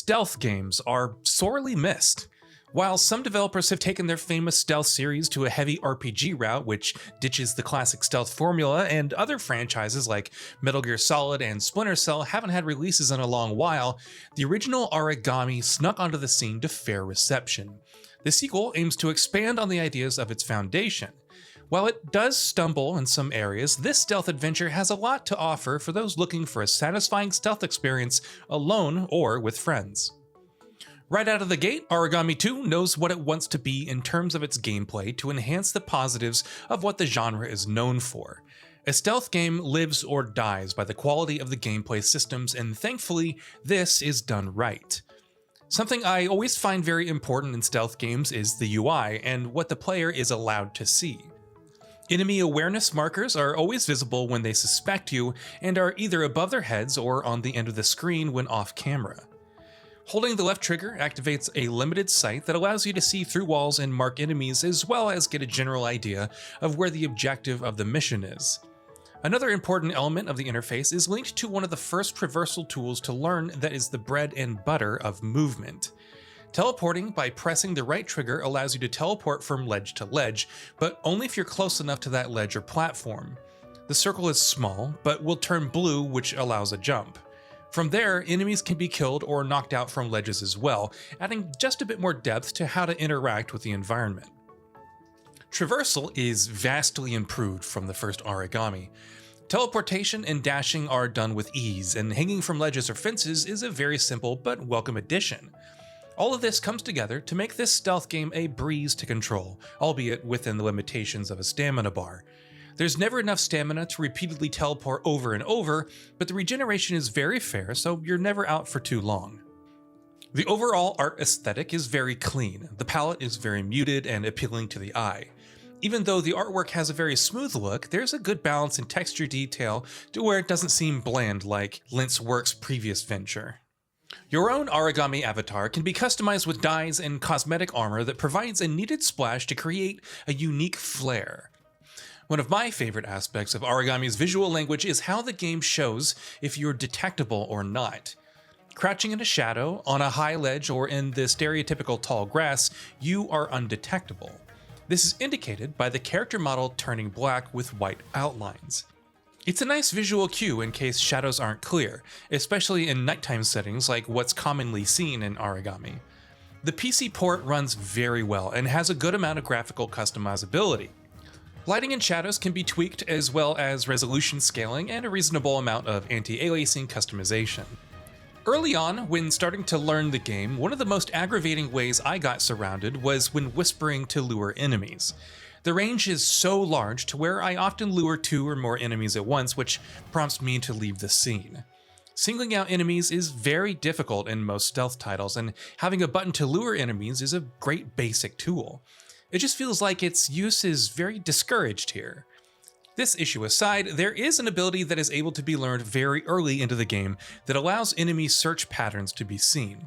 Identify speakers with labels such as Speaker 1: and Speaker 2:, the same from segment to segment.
Speaker 1: stealth games are sorely missed. While some developers have taken their famous stealth series to a heavy RPG route, which ditches the classic stealth formula, and other franchises like Metal Gear Solid and Splinter Cell haven't had releases in a long while, the original Aragami snuck onto the scene to fair reception. The sequel aims to expand on the ideas of its foundation. While it does stumble in some areas, this stealth adventure has a lot to offer for those looking for a satisfying stealth experience alone or with friends. Right out of the gate, Aragami 2 knows what it wants to be in terms of its gameplay to enhance the positives of what the genre is known for. A stealth game lives or dies by the quality of the gameplay systems, and thankfully, this is done right. Something I always find very important in stealth games is the UI and what the player is allowed to see. Enemy awareness markers are always visible when they suspect you and are either above their heads or on the end of the screen when off camera. Holding the left trigger activates a limited sight that allows you to see through walls and mark enemies, as well as get a general idea of where the objective of the mission is. Another important element of the interface is linked to one of the first traversal tools to learn that is the bread and butter of movement. Teleporting by pressing the right trigger allows you to teleport from ledge to ledge, but only if you're close enough to that ledge or platform. The circle is small, but will turn blue, which allows a jump. From there, enemies can be killed or knocked out from ledges as well, adding just a bit more depth to how to interact with the environment. Traversal is vastly improved from the first Aragami. Teleportation and dashing are done with ease, and hanging from ledges or fences is a very simple but welcome addition. All of this comes together to make this stealth game a breeze to control, albeit within the limitations of a stamina bar. There's never enough stamina to repeatedly teleport over and over, but the regeneration is very fair, so you're never out for too long. The overall art aesthetic is very clean. The palette is very muted and appealing to the eye. Even though the artwork has a very smooth look, there's a good balance in texture detail to where it doesn't seem bland like Lynxworks' previous venture. Your own Aragami avatar can be customized with dyes and cosmetic armor that provides a needed splash to create a unique flair. One of my favorite aspects of Aragami's visual language is how the game shows if you're detectable or not. Crouching in a shadow, on a high ledge, or in the stereotypical tall grass, you are undetectable. This is indicated by the character model turning black with white outlines. It's a nice visual cue in case shadows aren't clear, especially in nighttime settings like what's commonly seen in Aragami. The PC port runs very well and has a good amount of graphical customizability. Lighting and shadows can be tweaked, as well as resolution scaling and a reasonable amount of anti-aliasing customization. Early on, when starting to learn the game, one of the most aggravating ways I got surrounded was when whispering to lure enemies. The range is so large to where I often lure 2 or more enemies at once, which prompts me to leave the scene. Singling out enemies is very difficult in most stealth titles, and having a button to lure enemies is a great basic tool. It just feels like its use is very discouraged here. This issue aside, there is an ability that is able to be learned very early into the game that allows enemy search patterns to be seen.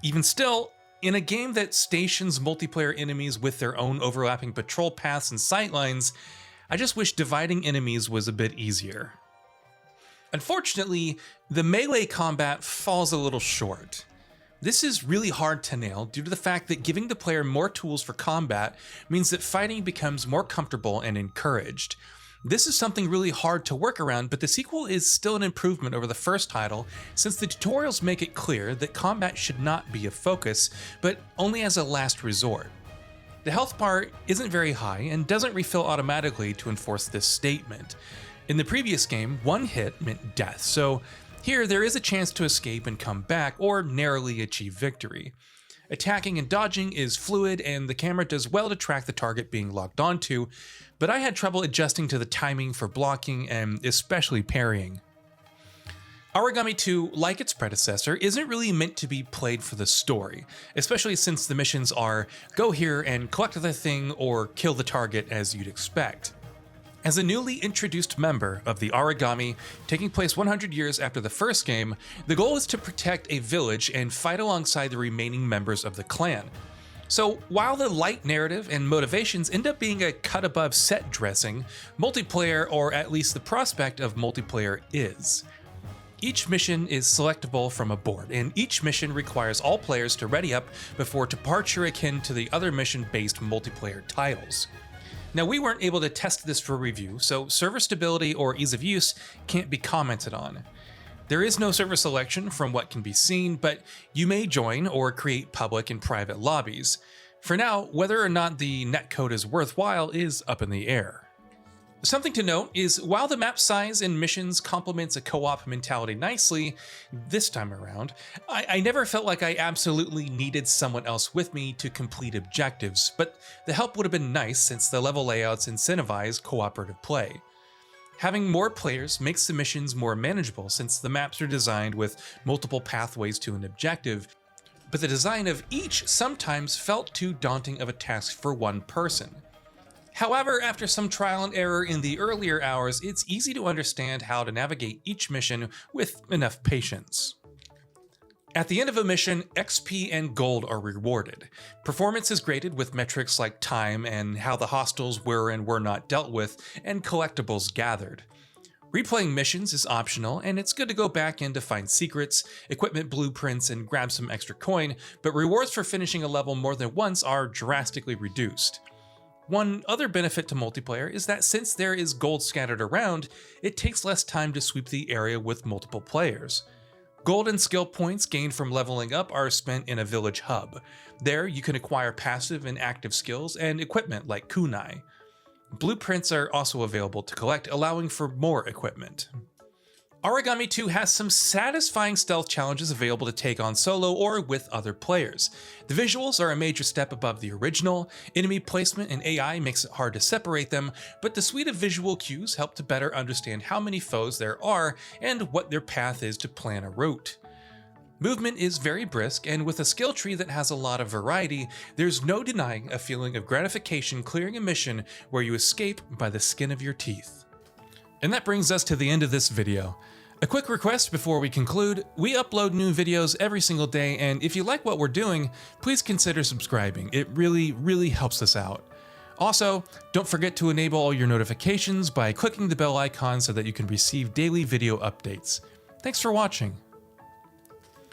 Speaker 1: Even still, in a game that stations multiplayer enemies with their own overlapping patrol paths and sightlines, I just wish dividing enemies was a bit easier. Unfortunately, the melee combat falls a little short. This is really hard to nail due to the fact that giving the player more tools for combat means that fighting becomes more comfortable and encouraged. This is something really hard to work around, but the sequel is still an improvement over the first title, since the tutorials make it clear that combat should not be a focus, but only as a last resort. The health bar isn't very high and doesn't refill automatically to enforce this statement. In the previous game, one hit meant death, so here there is a chance to escape and come back, or narrowly achieve victory. Attacking and dodging is fluid, and the camera does well to track the target being locked onto, but I had trouble adjusting to the timing for blocking and especially parrying. Aragami 2, like its predecessor, isn't really meant to be played for the story, especially since the missions are go here and collect the thing or kill the target as you'd expect. As a newly introduced member of the Aragami, taking place 100 years after the first game, the goal is to protect a village and fight alongside the remaining members of the clan. So while the light narrative and motivations end up being a cut above set dressing, multiplayer, or at least the prospect of multiplayer, is. Each mission is selectable from a board, and each mission requires all players to ready up before departure akin to the other mission-based multiplayer titles. Now, we weren't able to test this for review, so server stability or ease of use can't be commented on. There is no server selection from what can be seen, but you may join or create public and private lobbies. For now, whether or not the netcode is worthwhile is up in the air. Something to note is while the map size and missions complements a co-op mentality nicely, this time around, I never felt like I absolutely needed someone else with me to complete objectives, but the help would have been nice since the level layouts incentivize cooperative play. Having more players makes the missions more manageable since the maps are designed with multiple pathways to an objective, but the design of each sometimes felt too daunting of a task for one person. However, after some trial and error in the earlier hours, it's easy to understand how to navigate each mission with enough patience. At the end of a mission, XP and gold are rewarded. Performance is graded with metrics like time and how the hostiles were and were not dealt with, and collectibles gathered. Replaying missions is optional, and it's good to go back in to find secrets, equipment blueprints, and grab some extra coin, but rewards for finishing a level more than once are drastically reduced. One other benefit to multiplayer is that since there is gold scattered around, it takes less time to sweep the area with multiple players. Gold and skill points gained from leveling up are spent in a village hub. There, you can acquire passive and active skills and equipment like kunai. Blueprints are also available to collect, allowing for more equipment. Aragami 2 has some satisfying stealth challenges available to take on solo or with other players. The visuals are a major step above the original, enemy placement and AI makes it hard to separate them, but the suite of visual cues help to better understand how many foes there are and what their path is to plan a route. Movement is very brisk, and with a skill tree that has a lot of variety, there's no denying a feeling of gratification clearing a mission where you escape by the skin of your teeth. And that brings us to the end of this video. A quick request before we conclude, we upload new videos every single day, and if you like what we're doing, please consider subscribing. It really helps us out. Also, don't forget to enable all your notifications by clicking the bell icon so that you can receive daily video updates. Thanks for watching.